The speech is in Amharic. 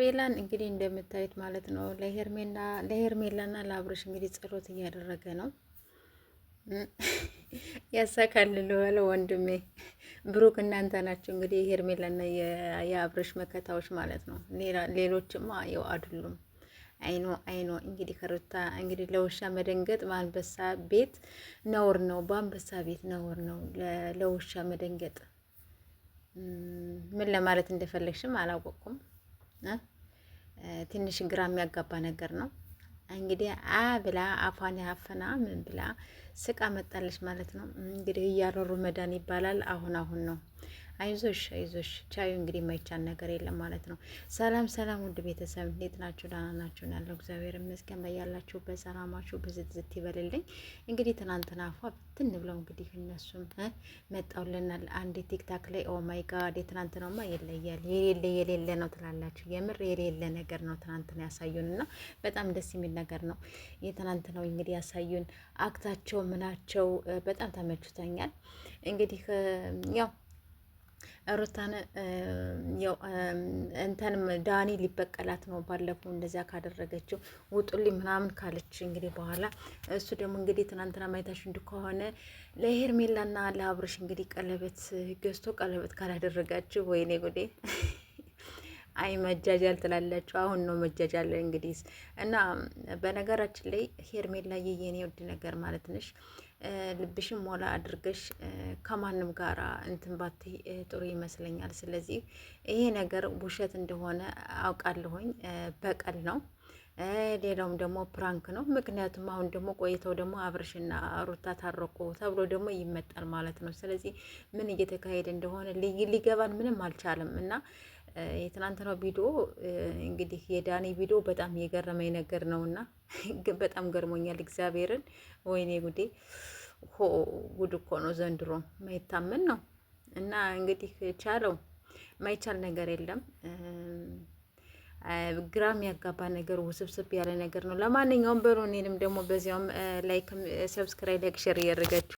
አቤላን እንግዲህ እንደምታዩት ማለት ነው ለሄርሜላና ለአብርሽ እንግዲህ ጸሎት እያደረገ ነው። ያሳካልልዋል ወንድሜ ብሩክ፣ እናንተ ናችሁ እንግዲህ የሄርሜላና የአብርሽ መከታዎች ማለት ነው። ሌሎችማ ያው አይደሉም። አይኖ እንግዲህ ከሩታ እንግዲህ ለውሻ መደንገጥ በአንበሳ ቤት ነውር ነው። በአንበሳ ቤት ነውር ነው ለውሻ መደንገጥ። ምን ለማለት እንደፈለግሽም አላወቅኩም። ትንሽ ግራ የሚያጋባ ነገር ነው። እንግዲህ ብላ አፏን ያፈና ምን ብላ ስቃ መጣለች ማለት ነው። እንግዲህ እያረሩ መዳን ይባላል። አሁን ነው። አይዞሽ ቻዩ። እንግዲህ የማይቻል ነገር የለም ማለት ነው። ሰላም ውድ ቤተሰብ እንዴት ናችሁ? ደህና ናችሁ? ያለው እግዚአብሔር ይመስገን። በያላችሁበት ሰላማችሁ ብዝት ይበልልኝ። እንግዲህ ትናንትና አፏ ብትን ብለው እንግዲህ እነሱም መጣውልናል። አንድ ቲክታክ ላይ ኦ ማይ ጋድ የትናንትናውማ የሌለ ነው ትላላችሁ። የምር የሌለ ነገር ነው ትናንትና ያሳዩን እና በጣም ደስ የሚል ነገር ነው የትናንትናው እንግዲህ ያሳዩን። አክታቸው ምናቸው በጣም ተመችቶኛል። እንግዲህ ያው ሩታን ያው እንተንም ዳኒ ሊበቀላት ነው። ባለፈው እንደዚያ ካደረገችው ውጡልኝ ምናምን ካለች እንግዲህ በኋላ እሱ ደግሞ እንግዲህ ትናንትና ማየታችሁ እንደሆነ ለሄርሜላና ለአብርሽ እንግዲህ ቀለበት ገዝቶ ቀለበት ካላደረጋችሁ ወይኔ ጉዴ። አይ መጃጃል ትላላችሁ። አሁን ነው መጃጃል እንግዲህ እና በነገራችን ላይ ሄርሜላ የኔ ውድ ነገር ማለት ነሽ። ልብሽን ሞላ አድርገሽ ከማንም ጋራ እንትን ባቲ ጥሩ ይመስለኛል። ስለዚህ ይሄ ነገር ውሸት እንደሆነ አውቃለሁኝ፣ በቀል ነው። ሌላውም ደግሞ ፕራንክ ነው። ምክንያቱም አሁን ደግሞ ቆይተው ደግሞ አብርሽና ሩታ ታረቁ ተብሎ ደግሞ ይመጣል ማለት ነው። ስለዚህ ምን እየተካሄደ እንደሆነ ሊገባን ምንም አልቻለም እና የትናንትናው ቪዲዮ እንግዲህ የዳኒ ቪዲዮ በጣም የገረመኝ ነገር ነው እና በጣም ገርሞኛል። እግዚአብሔርን ወይኔ ጉዴ ጉድ እኮ ነው ዘንድሮ፣ ማይታመን ነው እና እንግዲህ ቻለው። ማይቻል ነገር የለም። ግራም ያጋባ ነገር፣ ውስብስብ ያለ ነገር ነው። ለማንኛውም በሉ እኔንም ደግሞ በዚያውም ላይክ፣ ሰብስክራይብ፣ ሼር እያደረጋችሁ